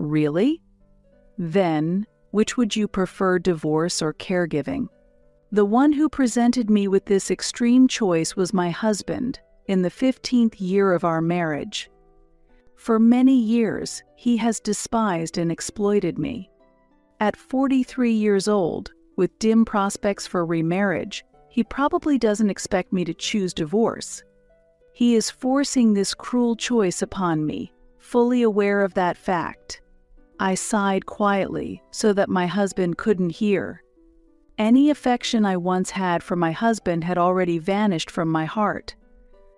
Really? Then, which would you prefer, divorce or caregiving? The one who presented me with this extreme choice was my husband, in the 15th year of our marriage. For many years, he has despised and exploited me. At 43 years old, with dim prospects for remarriage, he probably doesn't expect me to choose divorce. He is forcing this cruel choice upon me, fully aware of that fact. I sighed quietly so that my husband couldn't hear. Any affection I once had for my husband had already vanished from my heart.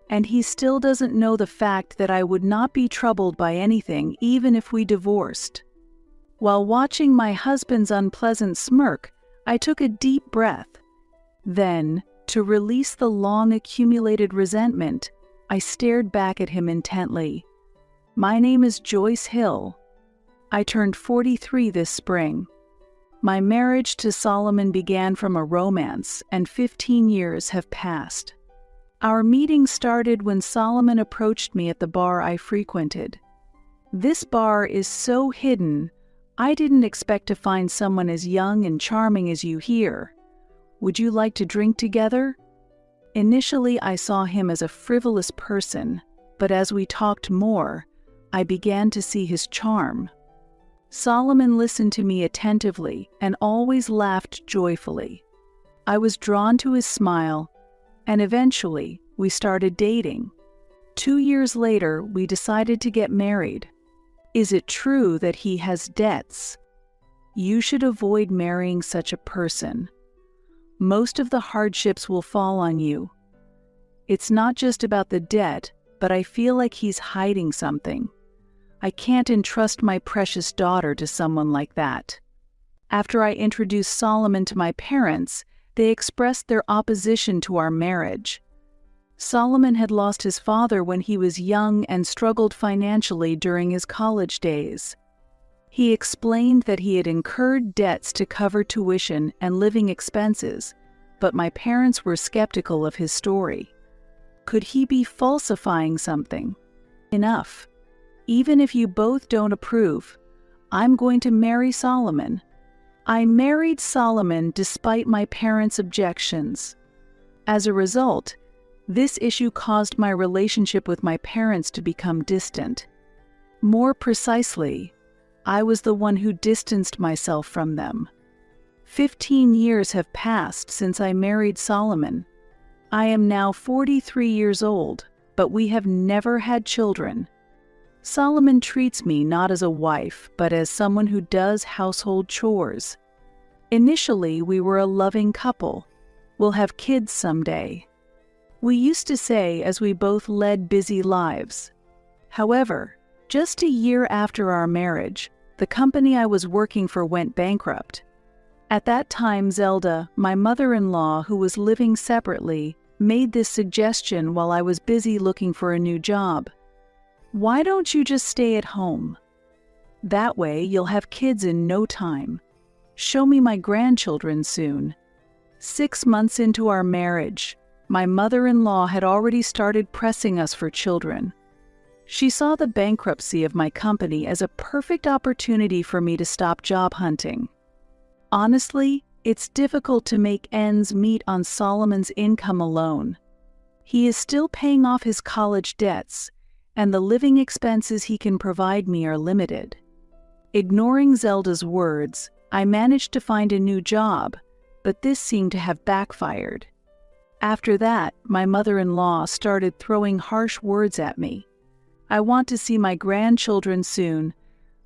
And he still doesn't know the fact that I would not be troubled by anything even if we divorced. While watching my husband's unpleasant smirk, I took a deep breath. Then, to release the long-accumulated resentment, I stared back at him intently. My name is Joyce Hill. I turned 43 this spring. My marriage to Solomon began from a romance, and 15 years have passed. Our meeting started when Solomon approached me at the bar I frequented. This bar is so hidden, I didn't expect to find someone as young and charming as you here. Would you like to drink together? Initially, I saw him as a frivolous person, but as we talked more, I began to see his charm. Solomon listened to me attentively and always laughed joyfully. I was drawn to his smile, and eventually, we started dating. 2 years later, we decided to get married. Is it true that he has debts? You should avoid marrying such a person. Most of the hardships will fall on you. It's not just about the debt, but I feel like he's hiding something. I can't entrust my precious daughter to someone like that. After I introduced Solomon to my parents, they expressed their opposition to our marriage. Solomon had lost his father when he was young and struggled financially during his college days. He explained that he had incurred debts to cover tuition and living expenses, but my parents were skeptical of his story. Could he be falsifying something? Enough. Even if you both don't approve, I'm going to marry Solomon. I married Solomon despite my parents' objections. As a result, this issue caused my relationship with my parents to become distant. More precisely, I was the one who distanced myself from them. 15 years have passed since I married Solomon. I am now 43 years old, but we have never had children. Solomon treats me not as a wife, but as someone who does household chores. Initially, we were a loving couple. We'll have kids someday. We used to say as we both led busy lives. However, just a year after our marriage, the company I was working for went bankrupt. At that time, Zelda, my mother-in-law, who was living separately, made this suggestion while I was busy looking for a new job. Why don't you just stay at home? That way you'll have kids in no time. Show me my grandchildren soon. 6 months into our marriage, my mother-in-law had already started pressing us for children. She saw the bankruptcy of my company as a perfect opportunity for me to stop job hunting. Honestly, it's difficult to make ends meet on Solomon's income alone. He is still paying off his college debts, and the living expenses he can provide me are limited. Ignoring Zelda's words, I managed to find a new job, but this seemed to have backfired. After that, my mother-in-law started throwing harsh words at me. I want to see my grandchildren soon,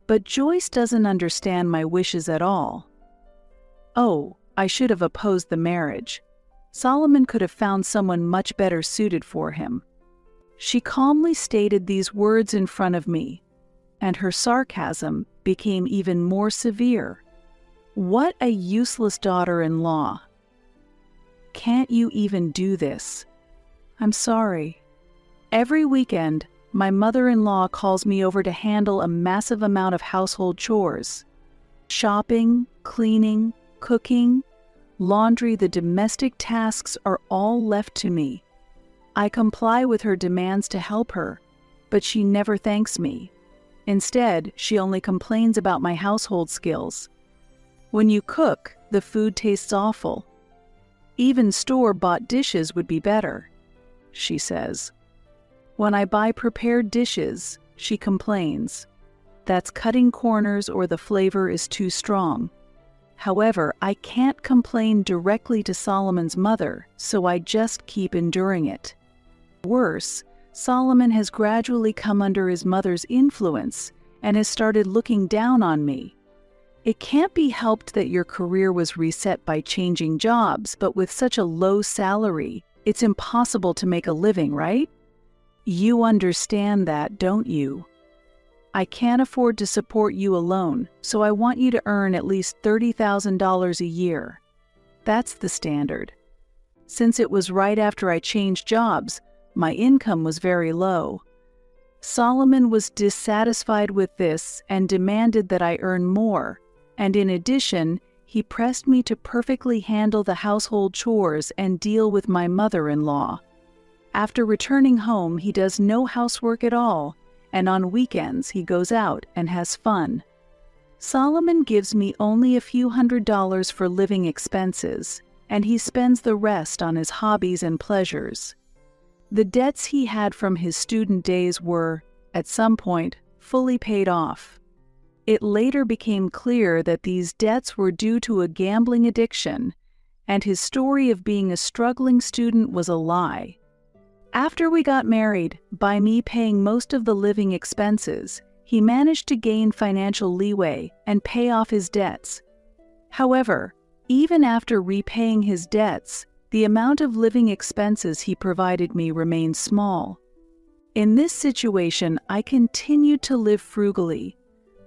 but Joyce doesn't understand my wishes at all. Oh, I should have opposed the marriage. Solomon could have found someone much better suited for him. She calmly stated these words in front of me, and her sarcasm became even more severe. What a useless daughter-in-law. Can't you even do this? I'm sorry. Every weekend, my mother-in-law calls me over to handle a massive amount of household chores. Shopping, cleaning, cooking, laundry, the domestic tasks are all left to me. I comply with her demands to help her, but she never thanks me. Instead, she only complains about my household skills. When you cook, the food tastes awful. Even store-bought dishes would be better, she says. When I buy prepared dishes, she complains. That's cutting corners or the flavor is too strong. However, I can't complain directly to Solomon's mother, so I just keep enduring it. Worse, Solomon has gradually come under his mother's influence and has started looking down on me. It can't be helped that your career was reset by changing jobs, but with such a low salary, it's impossible to make a living, right? You understand that, don't you? I can't afford to support you alone, so I want you to earn at least $30,000 a year. That's the standard. Since it was right after I changed jobs, my income was very low. Solomon was dissatisfied with this and demanded that I earn more, and in addition, he pressed me to perfectly handle the household chores and deal with my mother-in-law. After returning home, he does no housework at all, and on weekends he goes out and has fun. Solomon gives me only a few $100s for living expenses, and he spends the rest on his hobbies and pleasures. The debts he had from his student days were, at some point, fully paid off. It later became clear that these debts were due to a gambling addiction, and his story of being a struggling student was a lie. After we got married, by me paying most of the living expenses, he managed to gain financial leeway and pay off his debts. However, even after repaying his debts, the amount of living expenses he provided me remained small. In this situation, I continued to live frugally,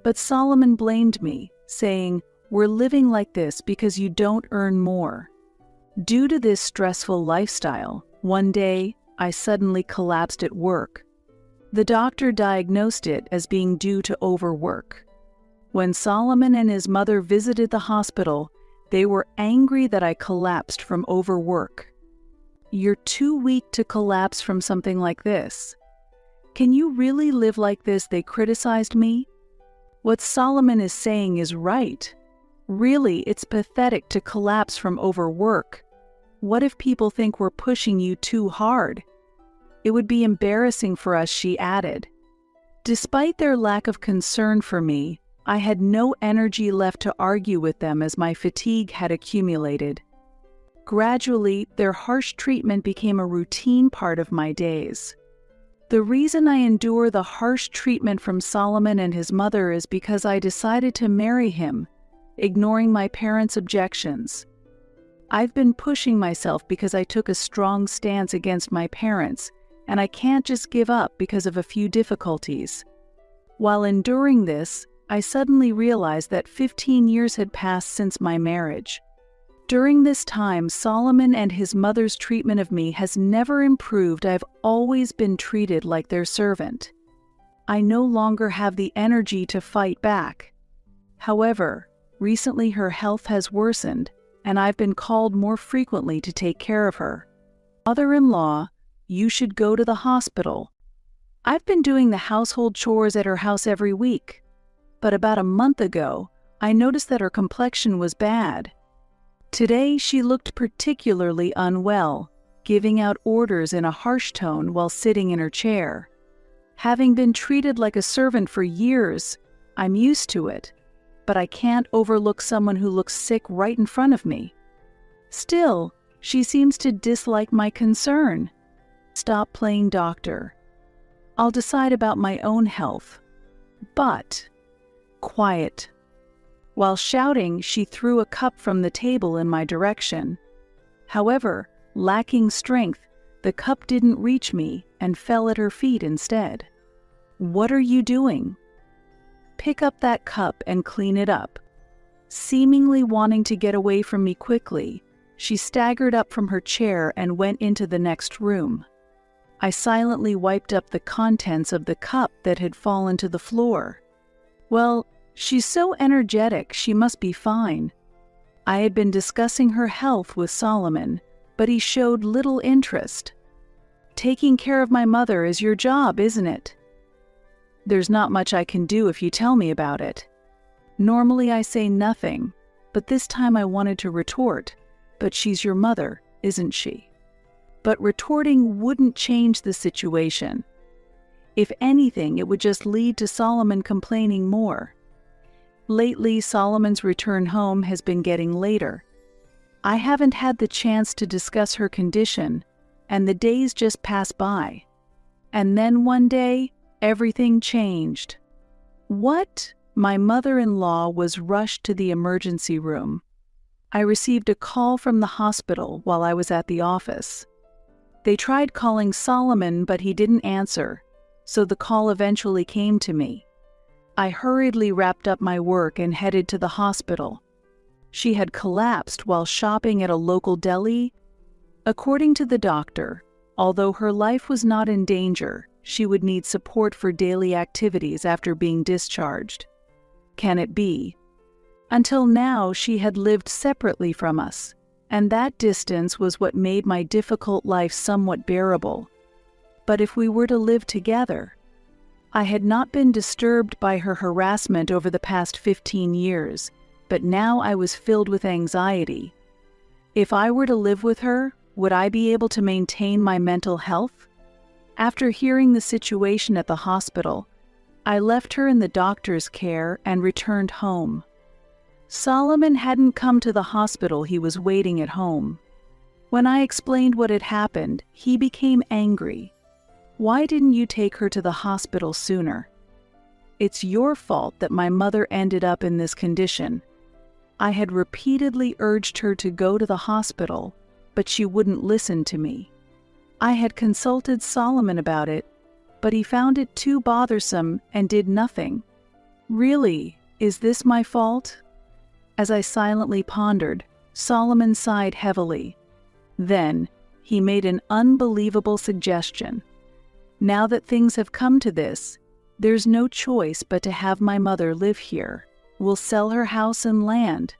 but Solomon blamed me, saying, "We're living like this because you don't earn more." Due to this stressful lifestyle, one day, I suddenly collapsed at work. The doctor diagnosed it as being due to overwork. When Solomon and his mother visited the hospital, they were angry that I collapsed from overwork. "You're too weak to collapse from something like this. Can you really live like this?" they criticized me. What Solomon is saying is right. Really, it's pathetic to collapse from overwork. What if people think we're pushing you too hard? It would be embarrassing for us, she added. Despite their lack of concern for me, I had no energy left to argue with them as my fatigue had accumulated. Gradually, their harsh treatment became a routine part of my days. The reason I endure the harsh treatment from Solomon and his mother is because I decided to marry him, ignoring my parents' objections. I've been pushing myself because I took a strong stance against my parents, and I can't just give up because of a few difficulties. While enduring this, I suddenly realized that 15 years had passed since my marriage. During this time, Solomon and his mother's treatment of me has never improved. I've always been treated like their servant. I no longer have the energy to fight back. However, recently her health has worsened, and I've been called more frequently to take care of her. "Mother-in-law, you should go to the hospital." I've been doing the household chores at her house every week, but about a month ago, I noticed that her complexion was bad. Today, she looked particularly unwell, giving out orders in a harsh tone while sitting in her chair. Having been treated like a servant for years, I'm used to it, but I can't overlook someone who looks sick right in front of me. Still, she seems to dislike my concern. Stop playing doctor. I'll decide about my own health. But, quiet. While shouting, she threw a cup from the table in my direction. However, lacking strength, the cup didn't reach me and fell at her feet instead. "What are you doing?" "Pick up that cup and clean it up." Seemingly wanting to get away from me quickly, she staggered up from her chair and went into the next room. I silently wiped up the contents of the cup that had fallen to the floor. Well, she's so energetic, she must be fine. I had been discussing her health with Solomon, but he showed little interest. "Taking care of my mother is your job, isn't it?" There's not much I can do if you tell me about it. Normally I say nothing, but this time I wanted to retort. But she's your mother, isn't she? But retorting wouldn't change the situation. If anything, it would just lead to Solomon complaining more. Lately, Solomon's return home has been getting later. I haven't had the chance to discuss her condition, and the days just pass by. And then one day, everything changed. What? My mother-in-law was rushed to the emergency room. I received a call from the hospital while I was at the office. They tried calling Solomon, but he didn't answer, so the call eventually came to me. I hurriedly wrapped up my work and headed to the hospital. She had collapsed while shopping at a local deli. According to the doctor, although her life was not in danger, she would need support for daily activities after being discharged. Can it be? Until now, she had lived separately from us, and that distance was what made my difficult life somewhat bearable. But if we were to live together, I had not been disturbed by her harassment over the past 15 years, but now I was filled with anxiety. If I were to live with her, would I be able to maintain my mental health? After hearing the situation at the hospital, I left her in the doctor's care and returned home. Solomon hadn't come to the hospital, he was waiting at home. When I explained what had happened, he became angry. Why didn't you take her to the hospital sooner? It's your fault that my mother ended up in this condition. I had repeatedly urged her to go to the hospital, but she wouldn't listen to me. I had consulted Solomon about it, but he found it too bothersome and did nothing. Really, is this my fault? As I silently pondered, Solomon sighed heavily. Then, he made an unbelievable suggestion. Now that things have come to this, there's no choice but to have my mother live here. We'll sell her house and land.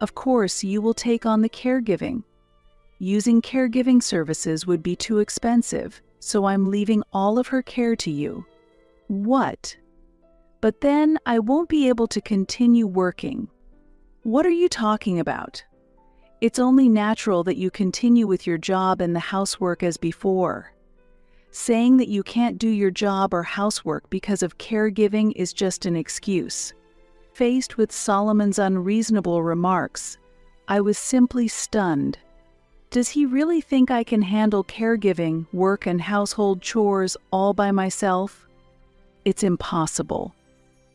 Of course, you will take on the caregiving. Using caregiving services would be too expensive, so I'm leaving all of her care to you. What? But then I won't be able to continue working. What are you talking about? It's only natural that you continue with your job and the housework as before. Saying that you can't do your job or housework because of caregiving is just an excuse. Faced with Solomon's unreasonable remarks, I was simply stunned. Does he really think I can handle caregiving, work, and household chores all by myself? It's impossible.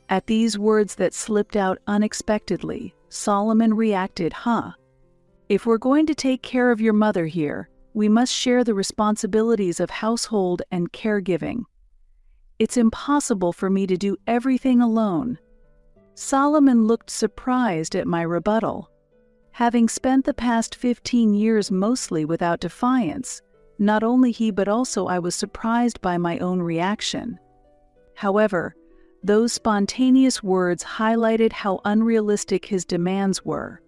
At these words that slipped out unexpectedly, Solomon reacted, If we're going to take care of your mother here, we must share the responsibilities of household and caregiving. It's impossible for me to do everything alone. Solomon looked surprised at my rebuttal. Having spent the past 15 years mostly without defiance, not only he but also I was surprised by my own reaction. However, those spontaneous words highlighted how unrealistic his demands were.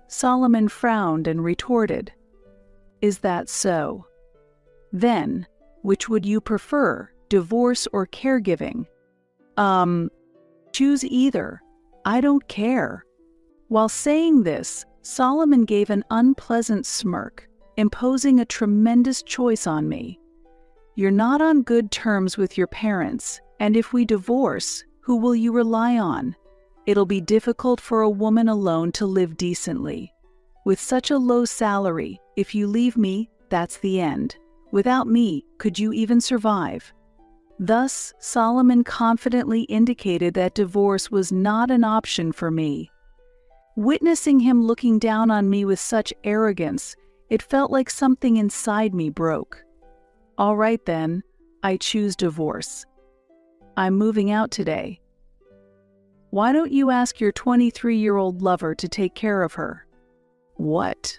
Solomon frowned and retorted, "Is that so? Then, which would you prefer, divorce or caregiving?" Choose either. I don't care." While saying this, Solomon gave an unpleasant smirk, imposing a tremendous choice on me. "You're not on good terms with your parents, and if we divorce, who will you rely on? It'll be difficult for a woman alone to live decently. With such a low salary, if you leave me, that's the end. Without me, could you even survive?" Thus, Solomon confidently indicated that divorce was not an option for me. Witnessing him looking down on me with such arrogance, it felt like something inside me broke. "All right then, I choose divorce. I'm moving out today. Why don't you ask your 23-year-old lover to take care of her?" "What?"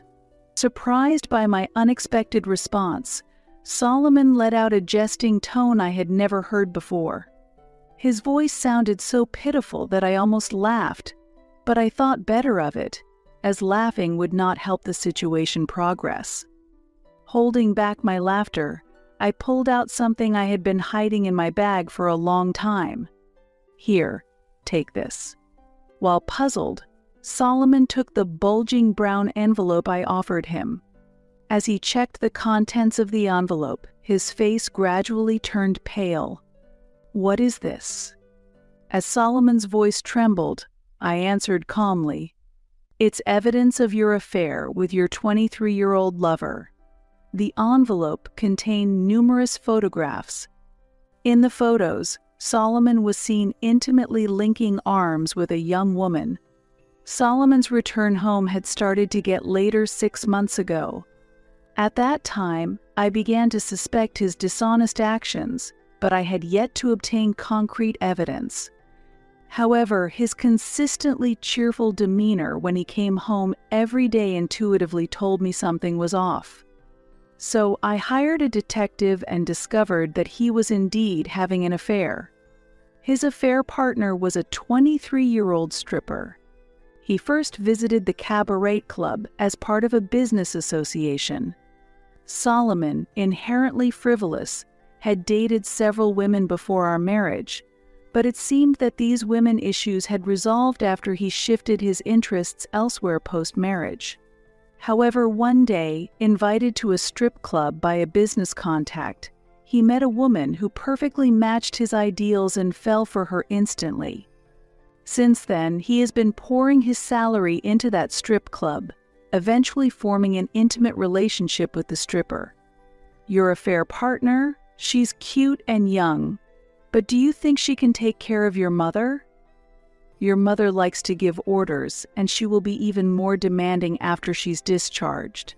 Surprised by my unexpected response, Solomon let out a jesting tone I had never heard before. His voice sounded so pitiful that I almost laughed, but I thought better of it, as laughing would not help the situation progress. Holding back my laughter, I pulled out something I had been hiding in my bag for a long time. Here, take this. While puzzled, Solomon took the bulging brown envelope I offered him. As he checked the contents of the envelope, his face gradually turned pale. "What is this?" As Solomon's voice trembled, I answered calmly, "It's evidence of your affair with your 23-year-old lover." The envelope contained numerous photographs. In the photos, Solomon was seen intimately linking arms with a young woman. Solomon's return home had started to get later 6 months ago. At that time, I began to suspect his dishonest actions, but I had yet to obtain concrete evidence. However, his consistently cheerful demeanor when he came home every day intuitively told me something was off. So I hired a detective and discovered that he was indeed having an affair. His affair partner was a 23-year-old stripper. He first visited the Cabaret Club as part of a business association. Solomon, inherently frivolous, had dated several women before our marriage, but it seemed that these women issues had resolved after he shifted his interests elsewhere post-marriage. However, one day, invited to a strip club by a business contact, he met a woman who perfectly matched his ideals and fell for her instantly. Since then, he has been pouring his salary into that strip club, eventually forming an intimate relationship with the stripper. Your affair partner? She's cute and young, but do you think she can take care of your mother? Your mother likes to give orders, and she will be even more demanding after she's discharged.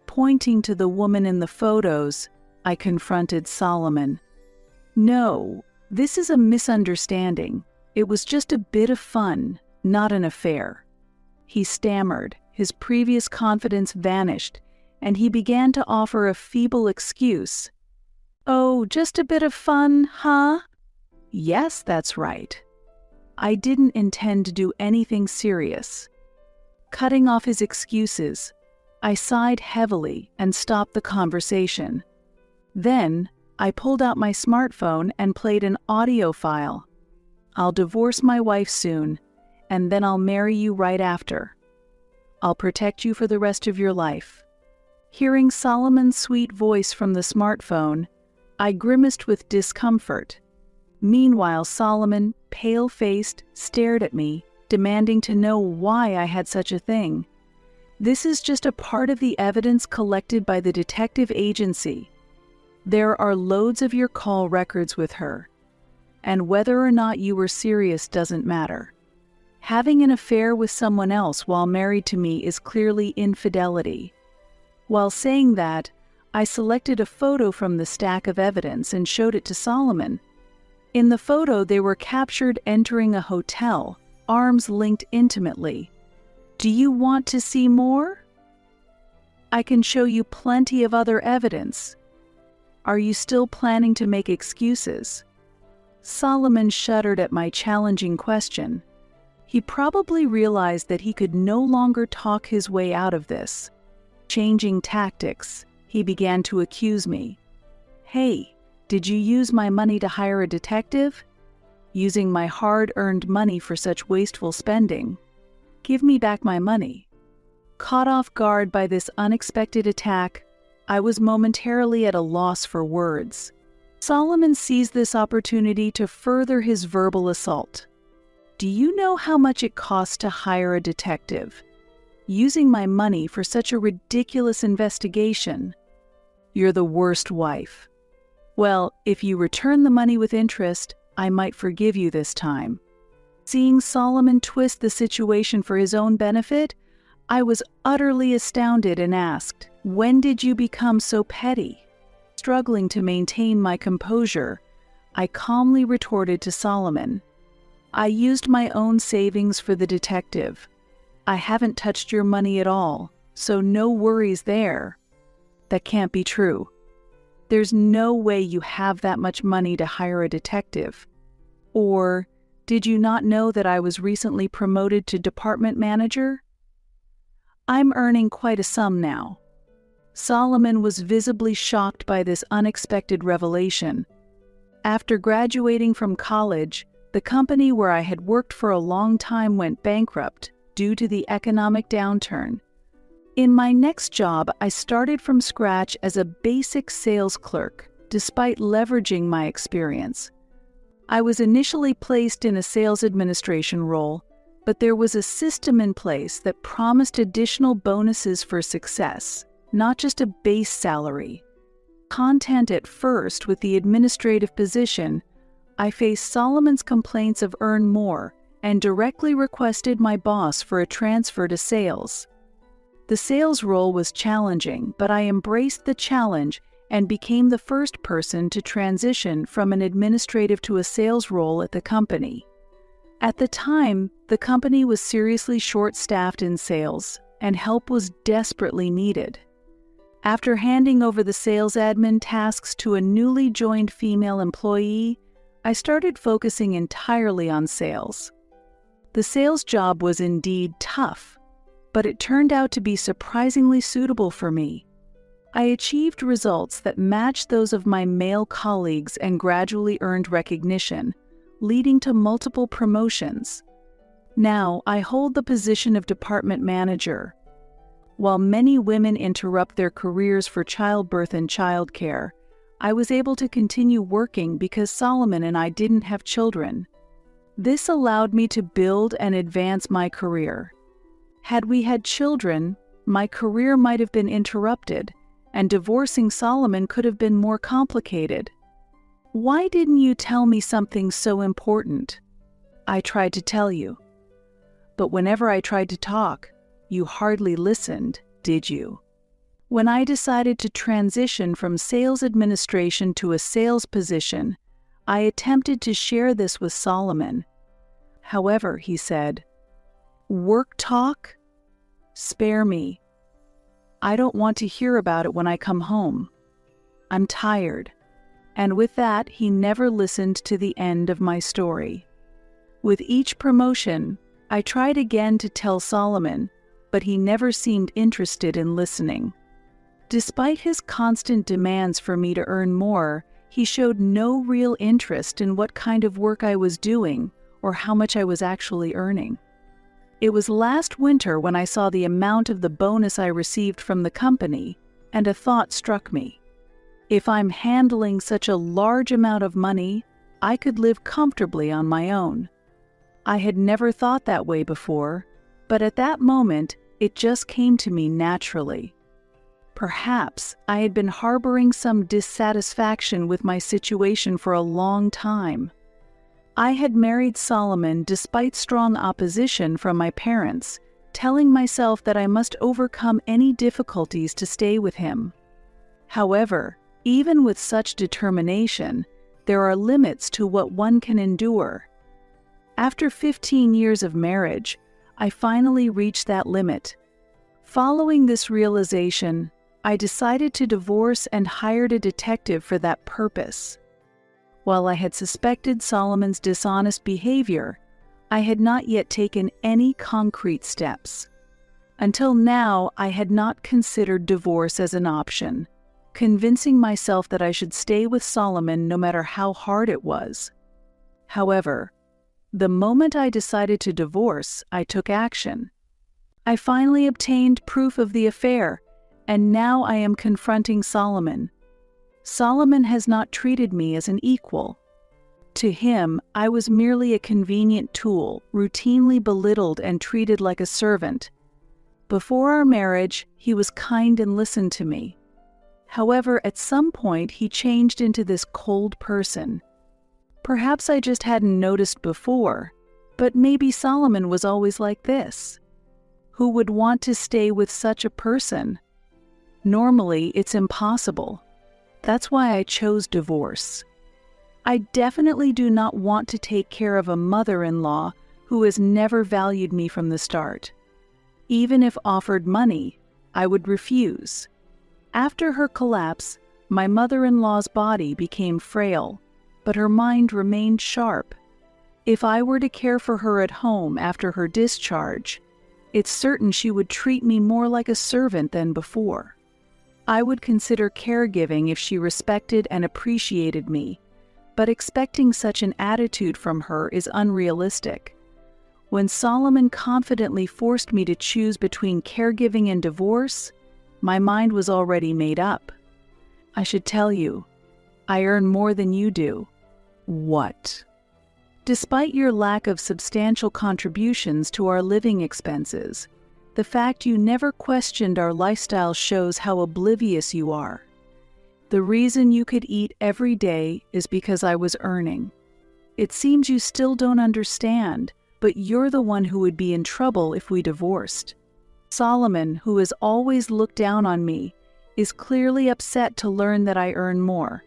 Pointing to the woman in the photos, I confronted Solomon. No, this is a misunderstanding. It was just a bit of fun, not an affair. He stammered, his previous confidence vanished, and he began to offer a feeble excuse. "Oh, just a bit of fun, huh?" "Yes, that's right." I didn't intend to do anything serious. Cutting off his excuses, I sighed heavily and stopped the conversation. Then, I pulled out my smartphone and played an audio file. "I'll divorce my wife soon, and then I'll marry you right after. I'll protect you for the rest of your life." Hearing Solomon's sweet voice from the smartphone, I grimaced with discomfort. Meanwhile, Solomon, pale-faced, stared at me, demanding to know why I had such a thing. "This is just a part of the evidence collected by the detective agency. There are loads of your call records with her. And whether or not you were serious doesn't matter. Having an affair with someone else while married to me is clearly infidelity." While saying that, I selected a photo from the stack of evidence and showed it to Solomon. In the photo, they were captured entering a hotel, arms linked intimately. "Do you want to see more? I can show you plenty of other evidence. Are you still planning to make excuses?" Solomon shuddered at my challenging question. He probably realized that he could no longer talk his way out of this. Changing tactics, he began to accuse me. "Hey, did you use my money to hire a detective? Using my hard-earned money for such wasteful spending? Give me back my money." Caught off guard by this unexpected attack, I was momentarily at a loss for words. Solomon seized this opportunity to further his verbal assault. "Do you know how much it costs to hire a detective? Using my money for such a ridiculous investigation? You're the worst wife. Well, if you return the money with interest, I might forgive you this time." Seeing Solomon twist the situation for his own benefit, I was utterly astounded and asked, "When did you become so petty?" Struggling to maintain my composure, I calmly retorted to Solomon, "I used my own savings for the detective. I haven't touched your money at all, so no worries there." "That can't be true. There's no way you have that much money to hire a detective. Or, did you not know that I was recently promoted to department manager? I'm earning quite a sum now." Solomon was visibly shocked by this unexpected revelation. After graduating from college, the company where I had worked for a long time went bankrupt due to the economic downturn. In my next job, I started from scratch as a basic sales clerk, despite leveraging my experience. I was initially placed in a sales administration role, but there was a system in place that promised additional bonuses for success, not just a base salary. Content at first with the administrative position, I faced Solomon's complaints of earn more and directly requested my boss for a transfer to sales. The sales role was challenging, but I embraced the challenge and became the first person to transition from an administrative to a sales role at the company. At the time, the company was seriously short-staffed in sales, and help was desperately needed. After handing over the sales admin tasks to a newly joined female employee, I started focusing entirely on sales. The sales job was indeed tough, but it turned out to be surprisingly suitable for me. I achieved results that matched those of my male colleagues and gradually earned recognition, leading to multiple promotions. Now, I hold the position of department manager. While many women interrupt their careers for childbirth and childcare, I was able to continue working because Solomon and I didn't have children. This allowed me to build and advance my career. Had we had children, my career might have been interrupted, and divorcing Solomon could have been more complicated. Why didn't you tell me something so important? I tried to tell you. But whenever I tried to talk, you hardly listened, did you? When I decided to transition from sales administration to a sales position, I attempted to share this with Solomon. However, he said, "Work talk? Spare me. I don't want to hear about it when I come home. I'm tired." And with that, he never listened to the end of my story. With each promotion, I tried again to tell Solomon, but he never seemed interested in listening. Despite his constant demands for me to earn more, he showed no real interest in what kind of work I was doing or how much I was actually earning. It was last winter when I saw the amount of the bonus I received from the company, and a thought struck me. If I'm handling such a large amount of money, I could live comfortably on my own. I had never thought that way before, but at that moment, it just came to me naturally. Perhaps I had been harboring some dissatisfaction with my situation for a long time. I had married Solomon despite strong opposition from my parents, telling myself that I must overcome any difficulties to stay with him. However, even with such determination, there are limits to what one can endure. After 15 years of marriage, I finally reached that limit. Following this realization, I decided to divorce and hired a detective for that purpose. While I had suspected Solomon's dishonest behavior, I had not yet taken any concrete steps. Until now, I had not considered divorce as an option, convincing myself that I should stay with Solomon no matter how hard it was. However, the moment I decided to divorce, I took action. I finally obtained proof of the affair, and now I am confronting Solomon. Solomon has not treated me as an equal. To him, I was merely a convenient tool, routinely belittled and treated like a servant. Before our marriage, he was kind and listened to me. However, at some point, he changed into this cold person. Perhaps I just hadn't noticed before, but maybe Solomon was always like this. Who would want to stay with such a person? Normally, it's impossible. That's why I chose divorce. I definitely do not want to take care of a mother-in-law who has never valued me from the start. Even if offered money, I would refuse. After her collapse, my mother-in-law's body became frail, but her mind remained sharp. If I were to care for her at home after her discharge, it's certain she would treat me more like a servant than before. I would consider caregiving if she respected and appreciated me, but expecting such an attitude from her is unrealistic. When Solomon confidently forced me to choose between caregiving and divorce, my mind was already made up. I should tell you, I earn more than you do. What? Despite your lack of substantial contributions to our living expenses, the fact you never questioned our lifestyle shows how oblivious you are. The reason you could eat every day is because I was earning. It seems you still don't understand, but you're the one who would be in trouble if we divorced. Solomon, who has always looked down on me, is clearly upset to learn that I earn more.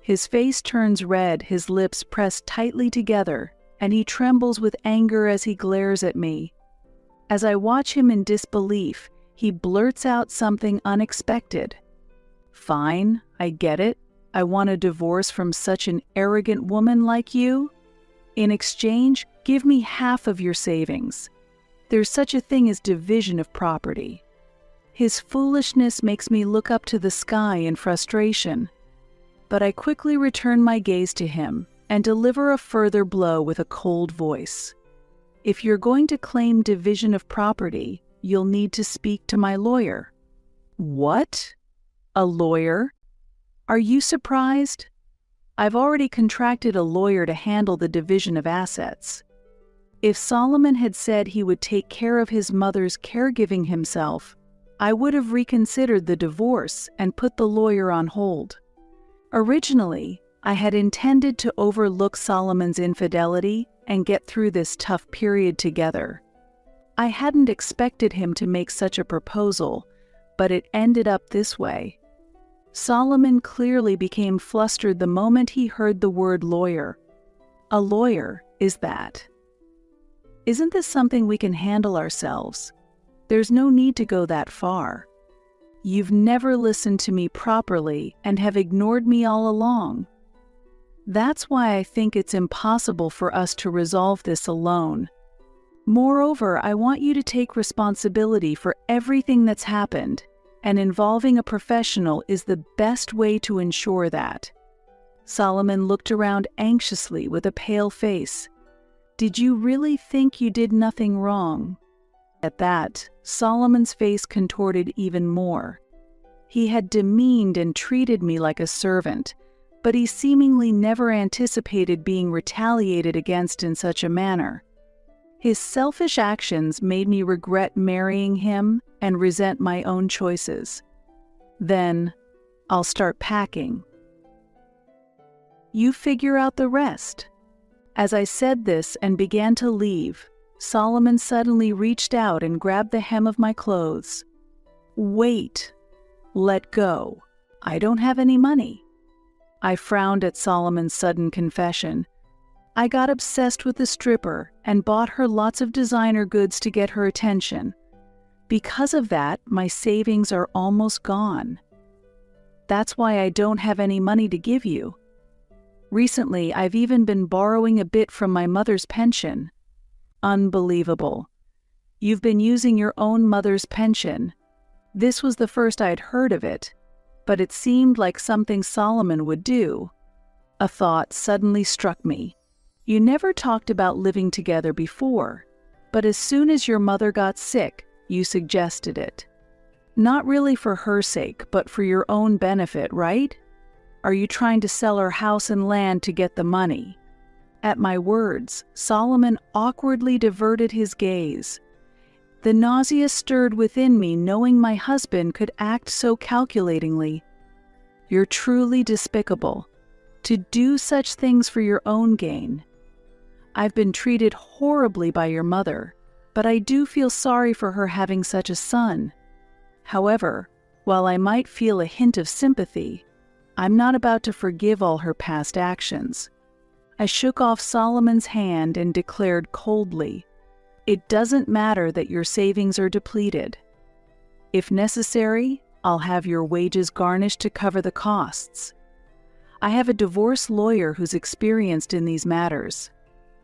His face turns red, his lips press tightly together, and he trembles with anger as he glares at me. As I watch him in disbelief, he blurts out something unexpected. Fine, I get it. I want a divorce from such an arrogant woman like you. In exchange, give me half of your savings. There's such a thing as division of property. His foolishness makes me look up to the sky in frustration. But I quickly return my gaze to him and deliver a further blow with a cold voice. If you're going to claim division of property, you'll need to speak to my lawyer. What? A lawyer? Are you surprised? I've already contracted a lawyer to handle the division of assets. If Solomon had said he would take care of his mother's caregiving himself, I would have reconsidered the divorce and put the lawyer on hold. Originally, I had intended to overlook Solomon's infidelity and get through this tough period together. I hadn't expected him to make such a proposal, but it ended up this way. Solomon clearly became flustered the moment he heard the word lawyer. A lawyer, is that? Isn't this something we can handle ourselves? There's no need to go that far. You've never listened to me properly and have ignored me all along. That's why I think it's impossible for us to resolve this alone. Moreover, I want you to take responsibility for everything that's happened, and involving a professional is the best way to ensure that. Solomon looked around anxiously with a pale face. Did you really think you did nothing wrong? At that, Solomon's face contorted even more. He had demeaned and treated me like a servant, but he seemingly never anticipated being retaliated against in such a manner. His selfish actions made me regret marrying him and resent my own choices. Then, I'll start packing. You figure out the rest. As I said this and began to leave, Solomon suddenly reached out and grabbed the hem of my clothes. Wait. Let go. I don't have any money. I frowned at Solomon's sudden confession. I got obsessed with the stripper and bought her lots of designer goods to get her attention. Because of that, my savings are almost gone. That's why I don't have any money to give you. Recently, I've even been borrowing a bit from my mother's pension. Unbelievable. You've been using your own mother's pension. This was the first I'd heard of it, but it seemed like something Solomon would do. A thought suddenly struck me. You never talked about living together before, but as soon as your mother got sick, you suggested it. Not really for her sake, but for your own benefit, right? Are you trying to sell her house and land to get the money? At my words, Solomon awkwardly diverted his gaze. The nausea stirred within me knowing my husband could act so calculatingly. You're truly despicable. To do such things for your own gain. I've been treated horribly by your mother, but I do feel sorry for her having such a son. However, while I might feel a hint of sympathy, I'm not about to forgive all her past actions. I shook off Solomon's hand and declared coldly, "It doesn't matter that your savings are depleted. If necessary, I'll have your wages garnished to cover the costs. I have a divorce lawyer who's experienced in these matters."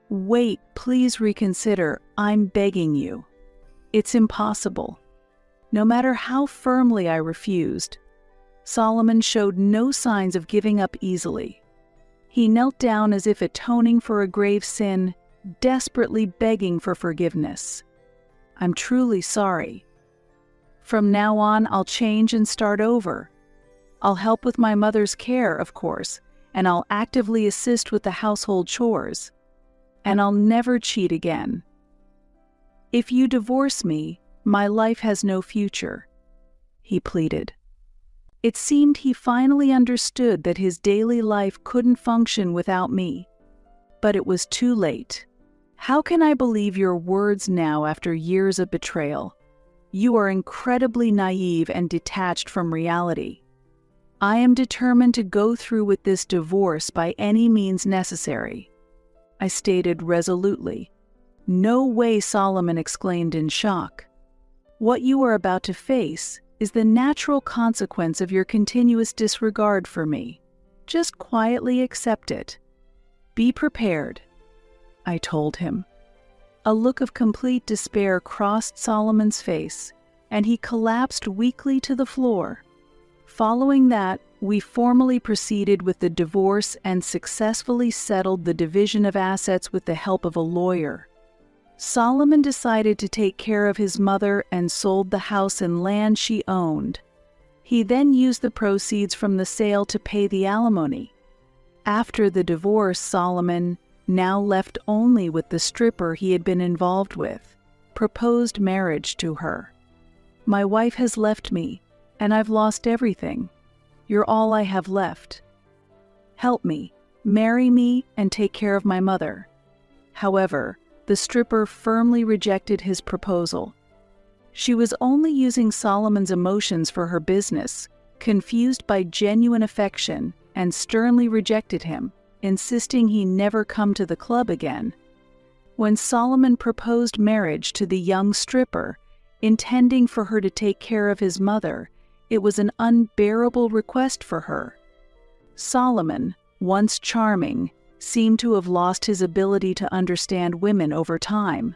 Wait, please reconsider. I'm begging you. It's impossible. No matter how firmly I refused, Solomon showed no signs of giving up easily. He knelt down as if atoning for a grave sin, desperately begging for forgiveness. "I'm truly sorry. From now on, I'll change and start over. I'll help with my mother's care, of course, and I'll actively assist with the household chores. And I'll never cheat again. If you divorce me, my life has no future," he pleaded. It seemed he finally understood that his daily life couldn't function without me. But it was too late. "How can I believe your words now after years of betrayal? You are incredibly naive and detached from reality. I am determined to go through with this divorce by any means necessary," I stated resolutely. "No way," Solomon exclaimed in shock. "What you are about to face is the natural consequence of your continuous disregard for me. Just quietly accept it. Be prepared," I told him. A look of complete despair crossed Solomon's face, and he collapsed weakly to the floor. Following that, we formally proceeded with the divorce and successfully settled the division of assets with the help of a lawyer. Solomon decided to take care of his mother and sold the house and land she owned. He then used the proceeds from the sale to pay the alimony. After the divorce, Solomon, now left only with the stripper he had been involved with, proposed marriage to her. "My wife has left me, and I've lost everything. You're all I have left. Help me, marry me, and take care of my mother." However, the stripper firmly rejected his proposal. She was only using Solomon's emotions for her business, confused by genuine affection, and sternly rejected him, insisting he never come to the club again. When Solomon proposed marriage to the young stripper, intending for her to take care of his mother, it was an unbearable request for her. Solomon, once charming, seemed to have lost his ability to understand women over time.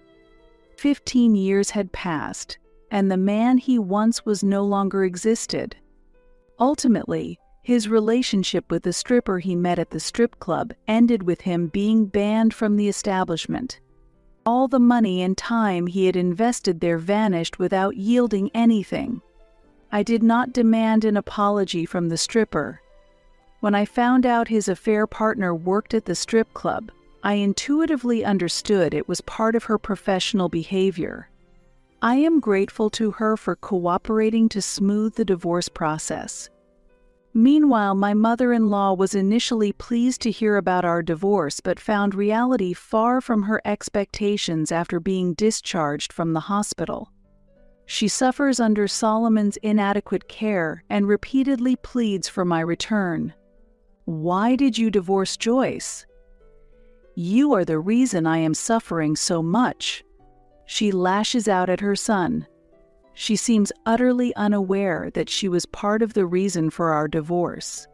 15 years had passed, and the man he once was no longer existed. Ultimately, his relationship with the stripper he met at the strip club ended with him being banned from the establishment. All the money and time he had invested there vanished without yielding anything. I did not demand an apology from the stripper. When I found out his affair partner worked at the strip club, I intuitively understood it was part of her professional behavior. I am grateful to her for cooperating to smooth the divorce process. Meanwhile, my mother-in-law was initially pleased to hear about our divorce but found reality far from her expectations after being discharged from the hospital. She suffers under Solomon's inadequate care and repeatedly pleads for my return. "Why did you divorce Joyce? You are the reason I am suffering so much." She lashes out at her son. She seems utterly unaware that she was part of the reason for our divorce.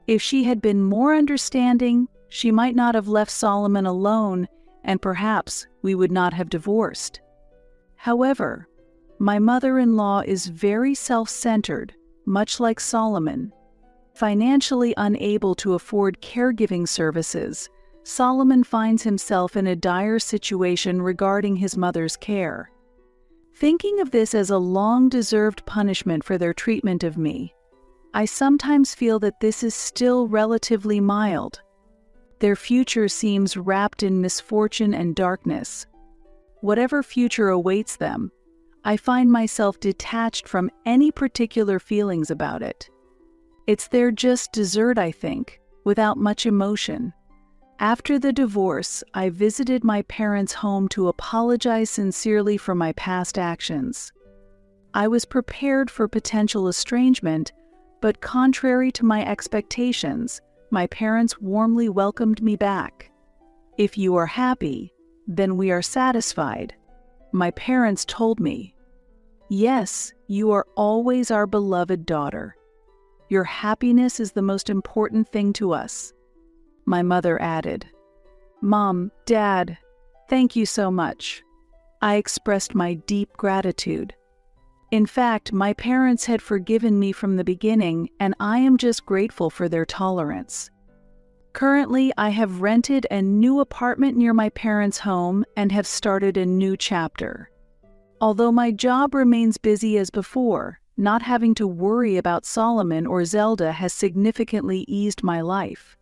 If she had been more understanding, she might not have left Solomon alone, and perhaps we would not have divorced. However, my mother-in-law is very self-centered, much like Solomon. Financially unable to afford caregiving services, Solomon finds himself in a dire situation regarding his mother's care. Thinking of this as a long-deserved punishment for their treatment of me, I sometimes feel that this is still relatively mild. Their future seems wrapped in misfortune and darkness. Whatever future awaits them, I find myself detached from any particular feelings about it. It's their just dessert, I think, without much emotion. After the divorce, I visited my parents' home to apologize sincerely for my past actions. I was prepared for potential estrangement, but contrary to my expectations, my parents warmly welcomed me back. "If you are happy, then we are satisfied," my parents told me. "Yes, you are always our beloved daughter. Your happiness is the most important thing to us," my mother added. "Mom, Dad, thank you so much." I expressed my deep gratitude. In fact, my parents had forgiven me from the beginning, and I am just grateful for their tolerance. Currently, I have rented a new apartment near my parents' home and have started a new chapter. Although my job remains busy as before, not having to worry about Solomon or Zelda has significantly eased my life.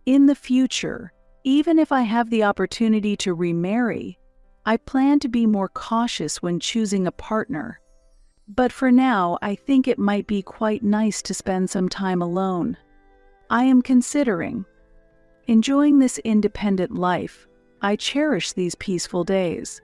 In the future, even if I have the opportunity to remarry, I plan to be more cautious when choosing a partner. But for now, I think it might be quite nice to spend some time alone. I am considering enjoying this independent life. I cherish these peaceful days.